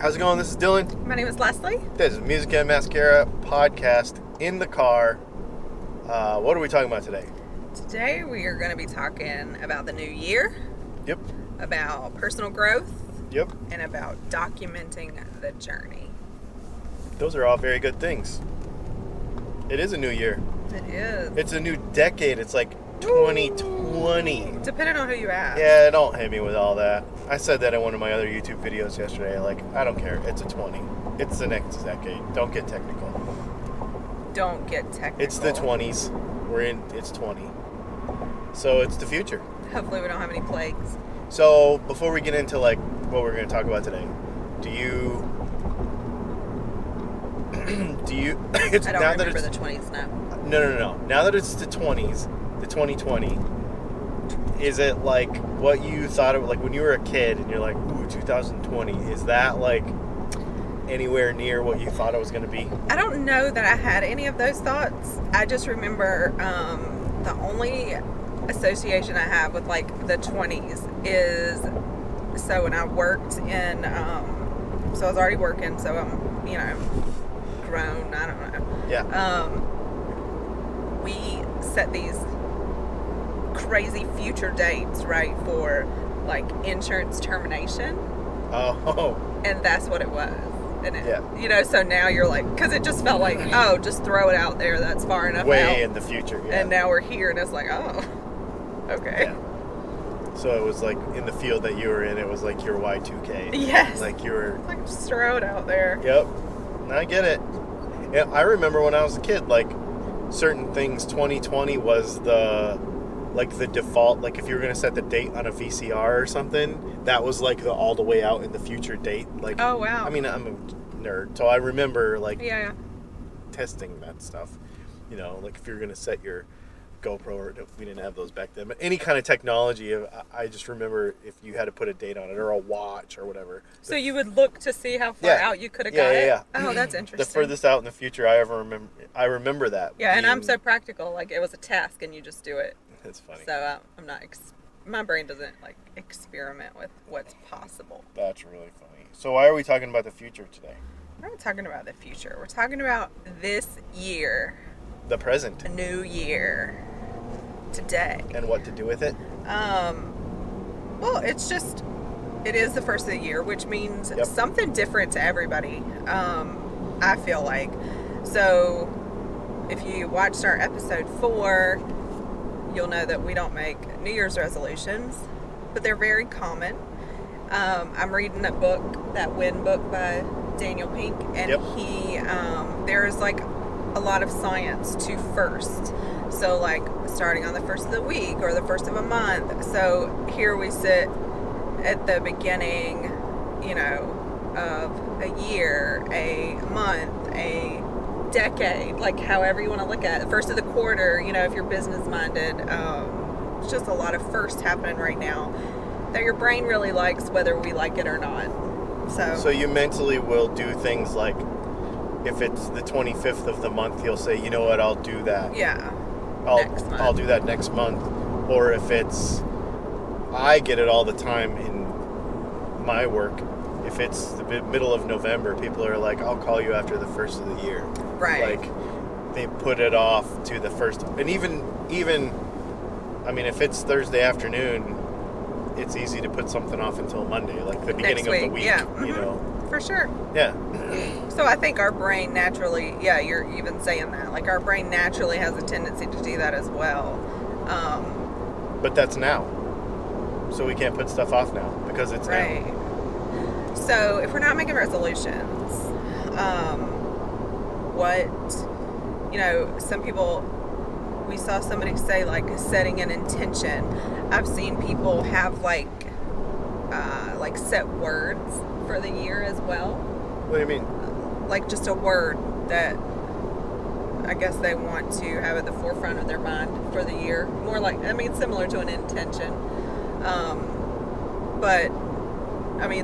How's it going? This is Dylan. My name is Leslie. This is Music and Mascara podcast in the car. What are we talking about today? Today we are going to be talking about the new year. Yep. About personal growth. Yep. And about documenting the journey. Those are all very good things. It is a new year. It is. It's a new decade. It's like 2020. Depending on who you ask. Yeah, don't hit me with all that. I said that in one of my other YouTube videos yesterday. Like, I don't care. It's a 20. It's the next decade. Don't get technical. Don't get technical. It's the 20s. It's 20. So it's the future. Hopefully we don't have any plagues. So before we get into like what we're going to talk about today, do you it's I don't now remember that it's the 20s now. No. Now that it's the 20s, the 2020, is it like what you thought it, like when you were a kid and you're like, ooh, 2020, is that like anywhere near what you thought it was going to be? I don't know that I had any of those thoughts. I just remember the only association I have with like the 20s is, so when I worked in, so I was already working, so I'm, grown, I don't know. Yeah. We set these crazy future dates, right, for like insurance termination. Oh. And that's what it was. And it, yeah. So now you're like, because it just felt like, oh, just throw it out there. That's far enough way out. In the future. Yeah. And now we're here, and it's like, oh, okay. Yeah. So it was like in the field that you were in, it was like your Y2K. Yes. Like you were. Like just throw it out there. Yep. I get it. Yeah, I remember when I was a kid, like certain things, 2020 was the default. Like if you were going to set the date on a VCR or something, that was like the all the way out in the future date. Like, oh, wow. I mean, I'm a nerd, so I remember like yeah. testing that stuff. Like if you're going to set your GoPro, or we didn't have those back then, but any kind of technology, I just remember if you had to put a date on it or a watch or whatever. So you would look to see how far out you could have got it? Yeah. Oh, that's interesting. The furthest out in the future I ever remember. I remember that. Yeah, and I'm so practical. Like it was a task and you just do it. That's funny. So I'm not, my brain doesn't like experiment with what's possible. That's really funny. So why are we talking about the future today? We're not talking about the future. We're talking about this year. The present. A new year. Today. And what to do with it? Well, it is the first of the year, which means something different to everybody. I feel like. So if you watched our episode 4, you'll know that we don't make New Year's resolutions, but they're very common. I'm reading a book, that Win book by Daniel Pink, and he, there's like a lot of science to first. So like starting on the first of the week or the first of a month. So here we sit at the beginning, of a year, a month, a decade, like however you want to look at it. The first of the quarter, if you're business minded. It's just a lot of firsts happening right now that your brain really likes, whether we like it or not. So you mentally will do things like, if it's the 25th of the month, you'll say, you know what, I'll do that. Yeah. I'll do that next month. Or if it's, I get it all the time in my work. If it's the middle of November, people are like, I'll call you after the first of the year. Right. Like they put it off to the first. And even, I mean, if it's Thursday afternoon, it's easy to put something off until Monday, like the beginning of the week. Yeah. Mm-hmm. For sure. Yeah. So I think our brain naturally, you're even saying that, like our brain naturally has a tendency to do that as well. But that's now. So we can't put stuff off now because it's right. now. So if we're not making resolutions, some people, we saw somebody say like setting an intention. I've seen people have like set words for the year as well. What do you mean? Like just a word that I guess they want to have at the forefront of their mind for the year. More like, similar to an intention. But,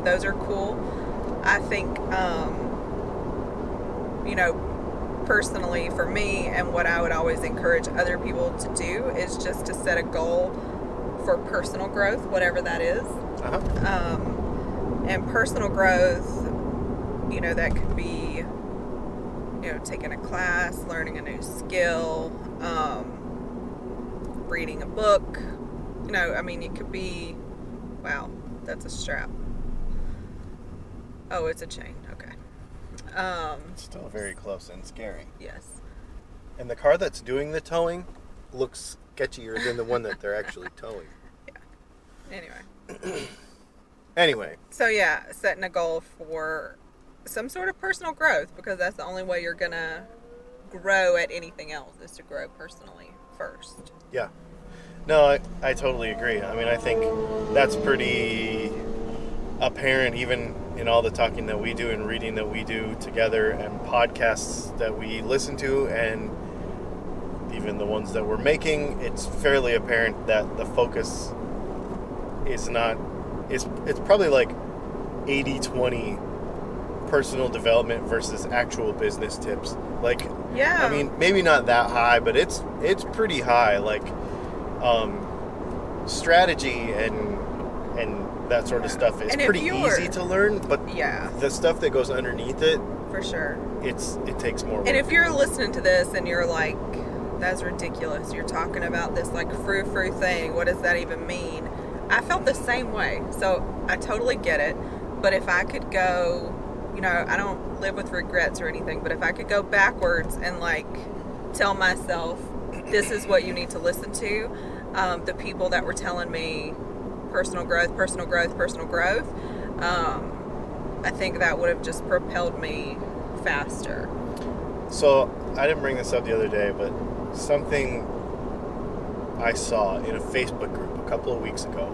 those are cool. I think, personally for me, and what I would always encourage other people to do is just to set a goal for personal growth, whatever that is. Uh-huh. And personal growth that could be, taking a class, learning a new skill, reading a book. It could be, wow, that's a strap. Oh, it's a chain. Okay. It's still very close and scary. Yes. And the car that's doing the towing looks sketchier than the one that they're actually towing. Yeah. Anyway. So yeah, setting a goal for some sort of personal growth, because that's the only way you're gonna grow at anything else, is to grow personally first. Yeah. No, I totally agree. I think that's pretty apparent even in all the talking that we do and reading that we do together and podcasts that we listen to, and even the ones that we're making. It's fairly apparent that the focus is not, it's probably like 80-20 personal development versus actual business tips. Like, yeah, maybe not that high, but it's pretty high. Like, strategy and that sort of stuff is pretty easy to learn, but the stuff that goes underneath it, for sure, it takes more work. And if you're listening to this and you're like, that's ridiculous, you're talking about this like frou-frou thing, what does that even mean? I felt the same way, so I totally get it. But if I could go, I don't live with regrets or anything, but if I could go backwards and like tell myself, this is what you need to listen to, the people that were telling me personal growth, I think that would have just propelled me faster. So I didn't bring this up the other day, but something I saw in a Facebook group a couple of weeks ago.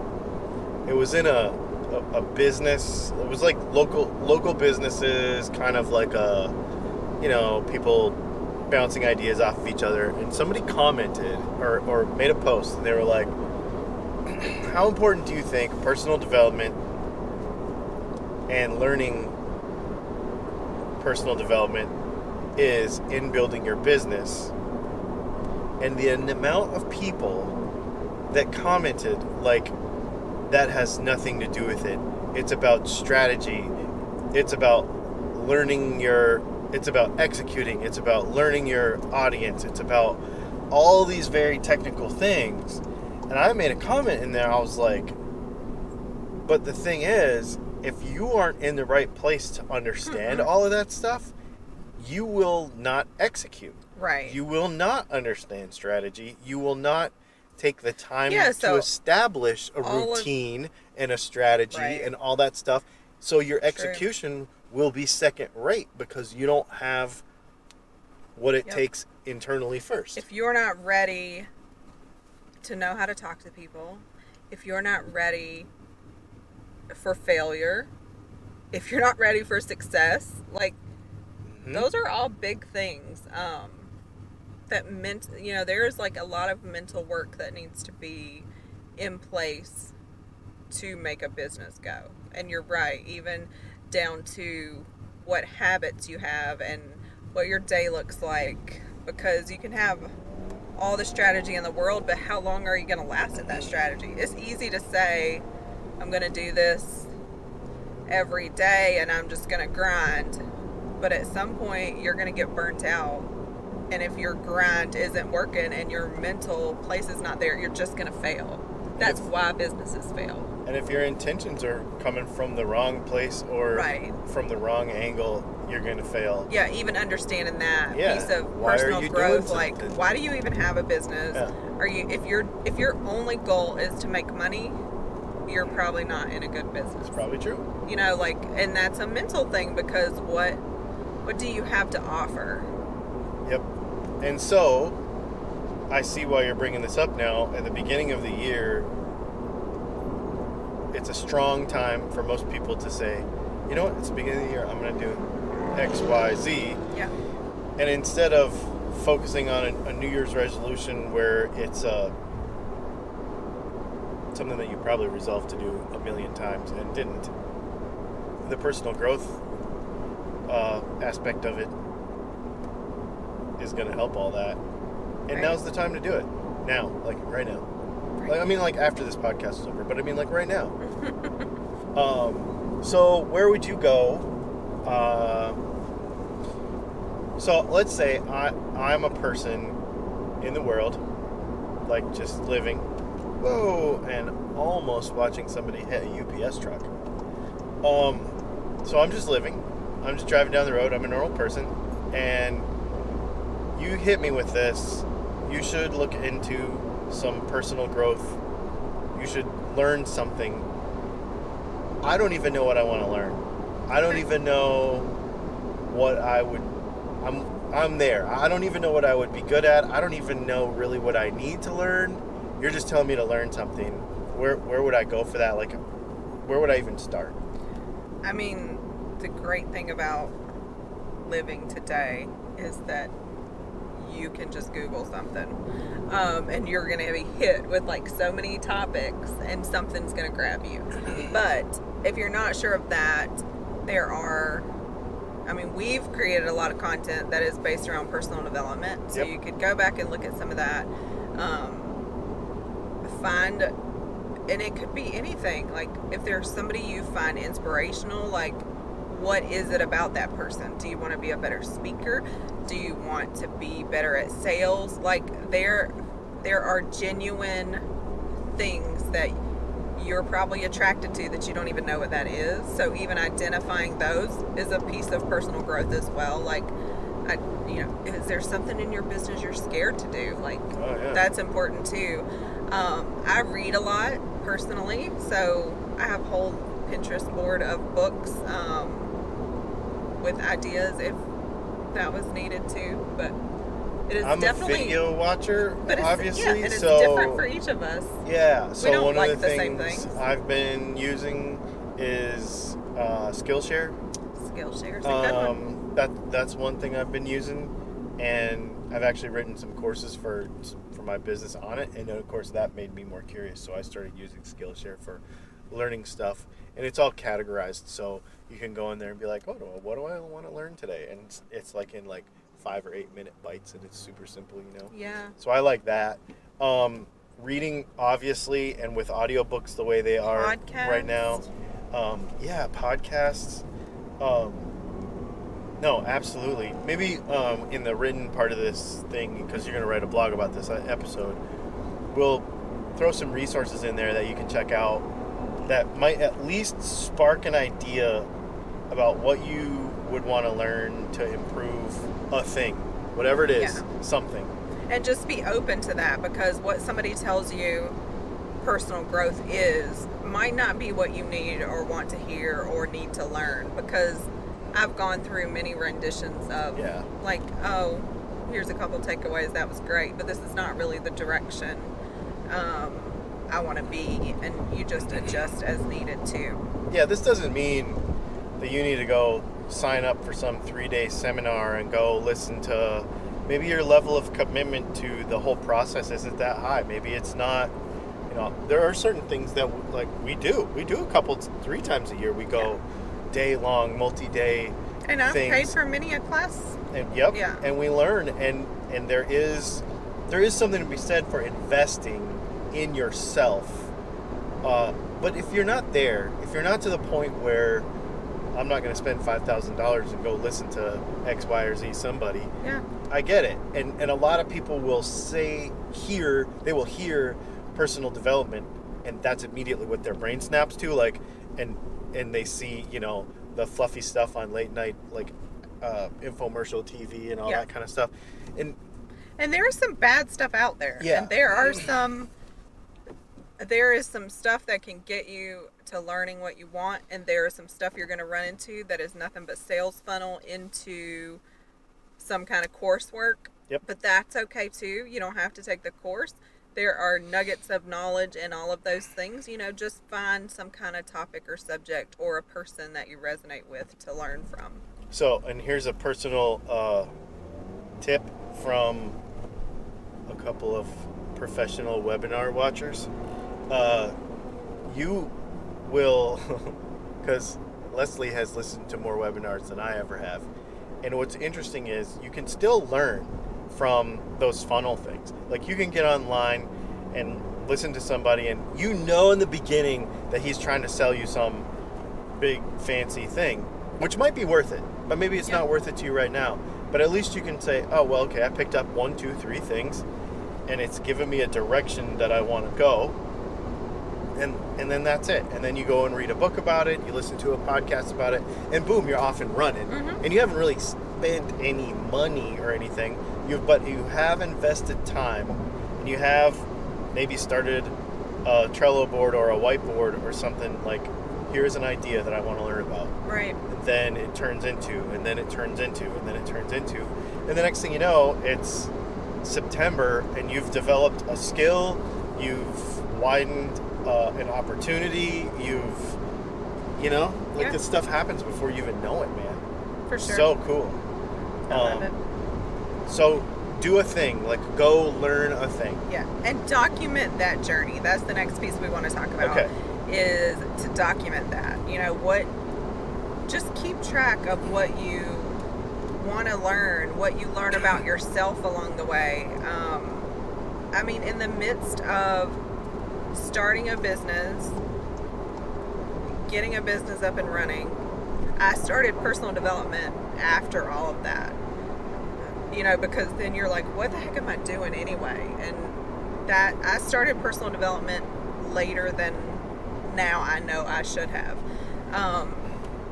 It was in a business. It was like local businesses, kind of like people bouncing ideas off of each other. And somebody commented or made a post, and they were like, how important do you think personal development and learning personal development is in building your business? And the amount of people that commented, like, that has nothing to do with it. It's about strategy. It's about it's about executing. It's about learning your audience. It's about all these very technical things. And I made a comment in there. I was like, but the thing is, if you aren't in the right place to understand all of that stuff, you will not execute. Right. You will not understand strategy. You will not take the time to establish a routine and a strategy and all that stuff. So your execution will be second rate because you don't have what it takes internally first. If you're not ready to know how to talk to people, if you're not ready for failure, if you're not ready for success, like, those are all big things. There's like a lot of mental work that needs to be in place to make a business go. And you're right, even down to what habits you have and what your day looks like, because you can have all the strategy in the world, but how long are you going to last at that strategy? It's easy to say, I'm going to do this every day and I'm just going to grind, but at some point you're going to get burnt out. And if your grind isn't working and your mental place is not there, you're just going to fail. That's why businesses fail. And if your intentions are coming from the wrong place or from the wrong angle, you're going to fail. Yeah, even understanding that piece of personal growth, like, why do you even have a business? Yeah. Are you if your only goal is to make money, you're probably not in a good business. It's probably true. And that's a mental thing, because what do you have to offer? Yep. And so, I see why you're bringing this up now. At the beginning of the year, it's a strong time for most people to say, you know what, it's the beginning of the year, I'm going to do X, Y, Z. Yeah. And instead of focusing on a New Year's resolution where it's something that you probably resolved to do a million times and didn't, the personal growth aspect of it is going to help all that. And now's the time to do it. Now, like right now. Like after this podcast is over, but like right now. So where would you go Uh, so let's say I'm a person in the world, like just living, whoa, and almost watching somebody hit a UPS truck. So I'm just living. I'm just driving down the road. I'm a normal person, and you hit me with this. You should look into some personal growth. You should learn something. I don't even know what I want to learn. I don't even know what I would. I'm there. I don't even know what I would be good at. I don't even know really what I need to learn. You're just telling me to learn something. Where would I go for that? Like, where would I even start? I mean, the great thing about living today is that you can just Google something, and you're going to be hit with like so many topics, and something's going to grab you. But if you're not sure of that, we've created a lot of content that is based around personal development. So you could go back and look at some of that. And it could be anything. Like, if there's somebody you find inspirational, like, what is it about that person? Do you want to be a better speaker? Do you want to be better at sales? Like, there are genuine things that you're probably attracted to that you don't even know what that is. So even identifying those is a piece of personal growth as well. Like, is there something in your business you're scared to do? Like, that's important too. I read a lot personally, so I have a whole Pinterest board of books with ideas if that was needed too. But it is definitely a video watcher, but obviously. Yeah, and it's so different for each of us. Yeah, so we don't one like of the same things things. I've been using is Skillshare. Skillshare's a good one. That's one thing I've been using, and I've actually written some courses for my business on it, and of course that made me more curious, so I started using Skillshare for learning stuff, and it's all categorized, so you can go in there and be like, oh, what do I want to learn today? And it's like in like 5 or 8 minute bites, and it's super simple, Yeah. So I like that. Reading, obviously, and with audiobooks the way they are right now. Podcasts. No, absolutely. Maybe in the written part of this thing, because you're going to write a blog about this episode, we'll throw some resources in there that you can check out that might at least spark an idea about what you would want to learn to improve a thing. Whatever it is, something. And just be open to that, because what somebody tells you personal growth is might not be what you need or want to hear or need to learn, because I've gone through many renditions of like, oh, here's a couple takeaways, that was great, but this is not really the direction I want to be, and you just adjust as needed too. Yeah, this doesn't mean that you need to go sign up for some 3-day seminar and go listen to, maybe your level of commitment to the whole process isn't that high. Maybe it's not, there are certain things that like we do a couple 3 times a year. We go day long, multi-day and I've things. paid for many a class, and and we learn, and there is something to be said for investing in yourself, but if you're not there, if you're not to the point where I'm not going to spend $5,000 and go listen to X, Y, or Z somebody, I get it, and a lot of people will hear personal development, and that's immediately what their brain snaps to, like, and they see, the fluffy stuff on late night, like infomercial TV and all that kind of stuff, and there is some bad stuff out there, and there is some stuff that can get you to learning what you want, and there is some stuff you're going to run into that is nothing but sales funnel into some kind of coursework. But that's okay too. You don't have to take the course. There are nuggets of knowledge in all of those things. Just find some kind of topic or subject or a person that you resonate with to learn from. So, and here's a personal tip from a couple of professional webinar watchers. You will, because Leslie has listened to more webinars than I ever have, and what's interesting is you can still learn from those funnel things. Like, you can get online and listen to somebody, and in the beginning that he's trying to sell you some big fancy thing, which might be worth it, but maybe it's not worth it to you right now. But at least you can say, oh, well, okay, I picked up 1, 2, 3 things, and it's given me a direction that I want to go, and then that's it. And then you go and read a book about it, you listen to a podcast about it, and boom, you're off and running. Mm-hmm. And you haven't really spent any money or anything, but you have invested time, and you have maybe started a Trello board or a whiteboard or something like, here's an idea that I want to learn about. Right. And then it turns into, and then it turns into, and then it turns into. And the next thing you know, it's September, and you've developed a skill, you've widened an opportunity, this stuff happens before you even know it, man. For sure. So cool. I love it. So do a thing, like go learn a thing. Yeah, and document that journey. That's the next piece we want to talk about. Okay. Is to document that. Just keep track of what you want to learn, what you learn about yourself along the way. In the midst of starting a business, getting a business up and running, I started personal development after all of that. Because then you're like, what the heck am I doing anyway? And that I started personal development later than now I know I should have.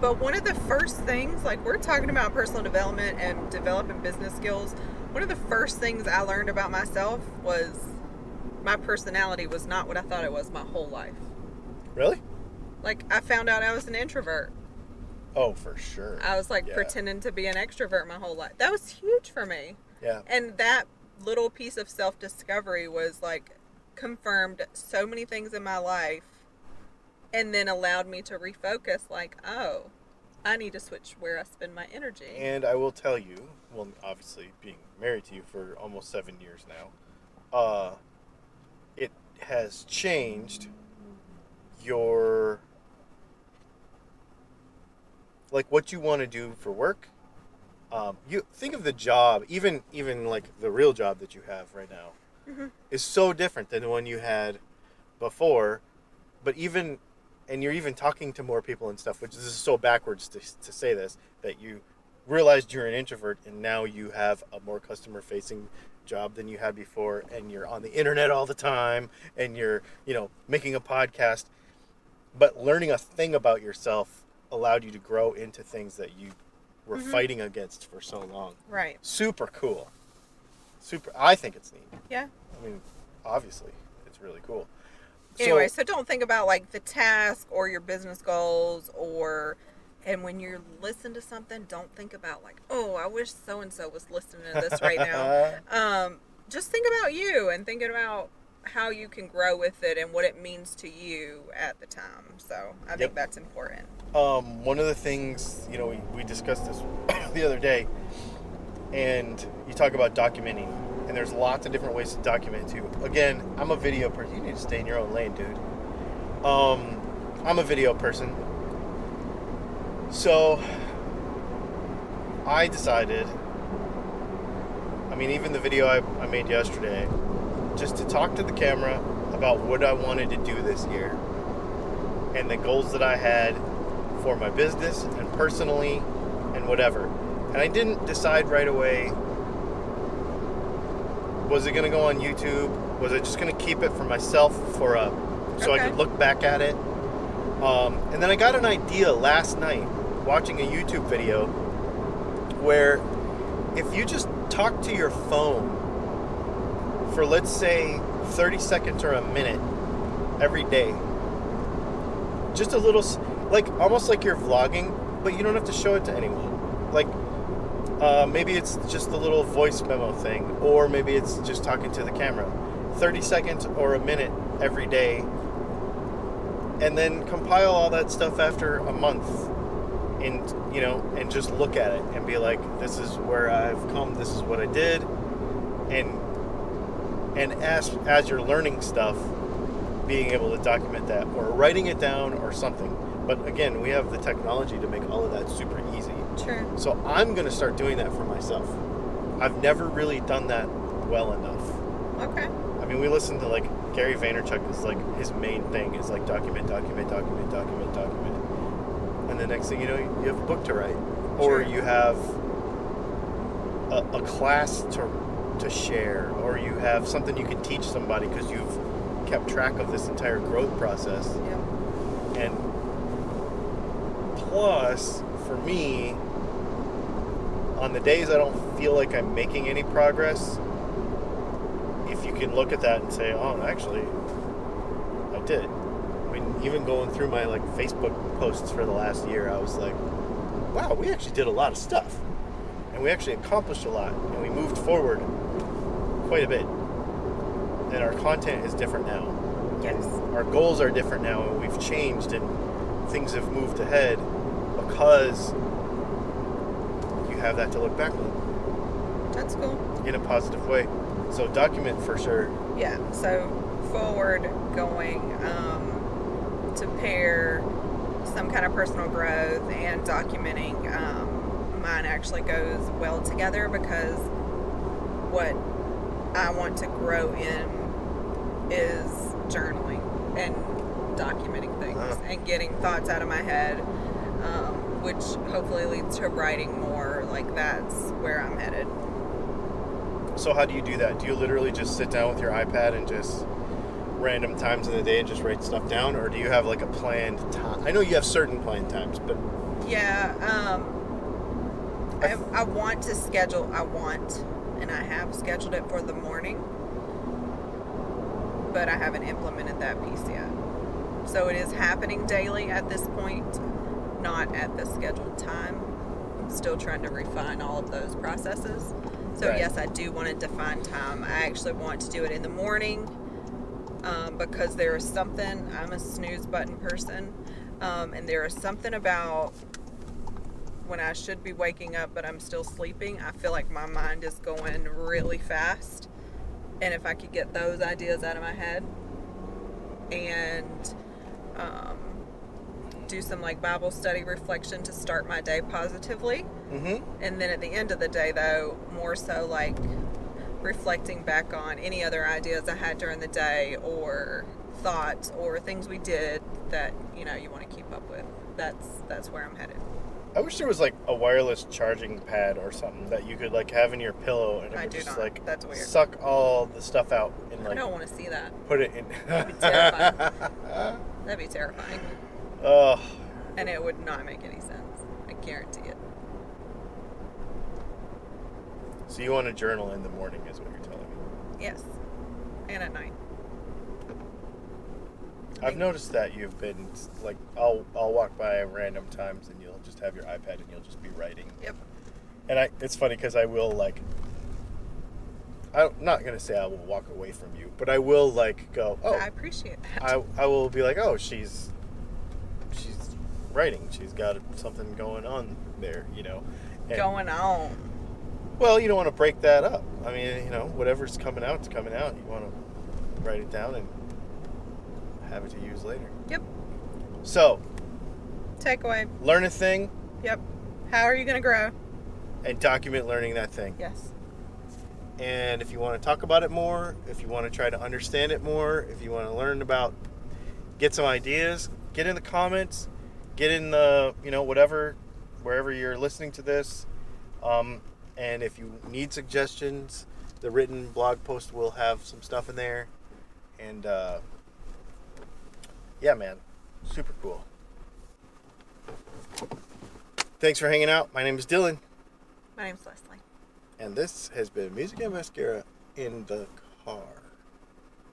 But one of the first things, like we're talking about personal development and developing business skills, one of the first things I learned about myself was my personality was not what I thought it was my whole life. Really? Like I found out I was an introvert. Oh, for sure. I was pretending to be an extrovert my whole life. That was huge for me. Yeah. And that little piece of self-discovery was confirmed so many things in my life, and then allowed me to refocus I need to switch where I spend my energy. And I will tell you, well, obviously being married to you for almost 7 years now, it has changed your, what you want to do for work. You think of the job, even the real job that you have right now, mm-hmm. is so different than the one you had before. But and you're even talking to more people and stuff, which is so backwards to say this, that you realized you're an introvert and now you have a more customer-facing job than you had before, and you're on the internet all the time, and you're, making a podcast. But learning a thing about yourself allowed you to grow into things that you were mm-hmm. fighting against for so long. Right. Super cool. I think it's neat. Yeah. Obviously, it's really cool. Anyway, so don't think about the task or your business goals, and when you listen to something, don't think about oh, I wish so-and-so was listening to this right now. Just think about you and thinking about how you can grow with it and what it means to you at the time. So I think that's important. One of the things, we discussed this the other day, and you talk about documenting, and there's lots of different ways to document too. Again, I'm a video person. You need to stay in your own lane, dude. I'm a video person. So I decided, even the video I made yesterday, just to talk to the camera about what I wanted to do this year and the goals that I had for my business and personally and whatever. And I didn't decide right away, was it going to go on YouTube? Was I just going to keep it for myself so I could look back at it? And then I got an idea last night watching a YouTube video where if you just talk to your phone for, let's say, 30 seconds or a minute every day, just a little, almost like you're vlogging, but you don't have to show it to anyone. Maybe it's just the little voice memo thing, or maybe it's just talking to the camera. 30 seconds or a minute every day, and then compile all that stuff after a month, and just look at it and be like, this is where I've come, this is what I did, and as you're learning stuff, being able to document that, or writing it down or something. But again, we have the technology to make all of that super easy. Sure. So I'm going to start doing that for myself. I've never really done that well enough. Okay. We listen to Gary Vaynerchuk is his main thing is document. And the next thing you know, you have a book to write, or you have a class to share, or you have something you can teach somebody because you've kept track of this entire growth process. Yep. And plus, for me, on the days I don't feel like I'm making any progress, if you can look at that and say, oh, actually, I did. I mean, even going through my like Facebook posts for the last year, I was like, wow, we actually did a lot of stuff. And we actually accomplished a lot. And we moved forward quite a bit. And our content is different now. Yes. And our goals are different now, and we've changed, and things have moved ahead because you have that to look back on. That's cool. In a positive way. So document for sure. Yeah. So forward going to pair some kind of personal growth and documenting. Mine actually goes well together because what I want to grow in is journaling and documenting things and getting thoughts out of my head, which hopefully leads to writing more. Like, that's where I'm headed. So how do you do that? Do you literally just sit down with your iPad and just random times in the day and just write stuff down, or do you have like a planned time? I know you have certain planned times, but yeah, I want to schedule. And I have scheduled it for the morning, but I haven't implemented that piece yet. So it is happening daily at this point, not at the scheduled time. I'm still trying to refine all of those processes. So right. Yes, I do want to define time. I actually want to do it in the morning because there is something, I'm a snooze button person, and there is something about when I should be waking up but I'm still sleeping, I feel like my mind is going really fast. And if I could get those ideas out of my head and do some like Bible study reflection to start my day positively. Mm-hmm. And then at the end of the day, though, more so like reflecting back on any other ideas I had during the day or thoughts or things we did that, you know, you want to keep up with. That's where I'm headed. I wish there was like a wireless charging pad or something that you could like have in your pillow and it would just like That's weird. Suck all the stuff out and like I don't want to see that. Put it in. That'd be terrifying. That'd be terrifying. Oh. And it would not make any sense. I guarantee it. So you want to journal in the morning is what you're telling me? Yes. And at night. I've noticed that you've been like I'll walk by random times and you'll just have your iPad and you'll just be writing. Yep. And it's funny because I will like I'm not gonna say I will walk away from you, but I will like go, oh, I appreciate that. I will be like, oh, she's writing. She's got something going on there, you know. And, going on. Well, you don't want to break that up. I mean, you know, whatever's coming out, it's coming out. You want to write it down and have it to use later. Yep. So, takeaway. Learn a thing. Yep. How are you going to grow? And document learning that thing. Yes. And if you want to talk about it more, if you want to try to understand it more, if you want to learn about, get some ideas, get in the comments, get in the, you know, whatever, wherever you're listening to this. And if you need suggestions, the written blog post will have some stuff in there. And, yeah, man, super cool. Thanks for hanging out. My name is Dylan. My name's Leslie. And this has been Music and Mascara in the Car.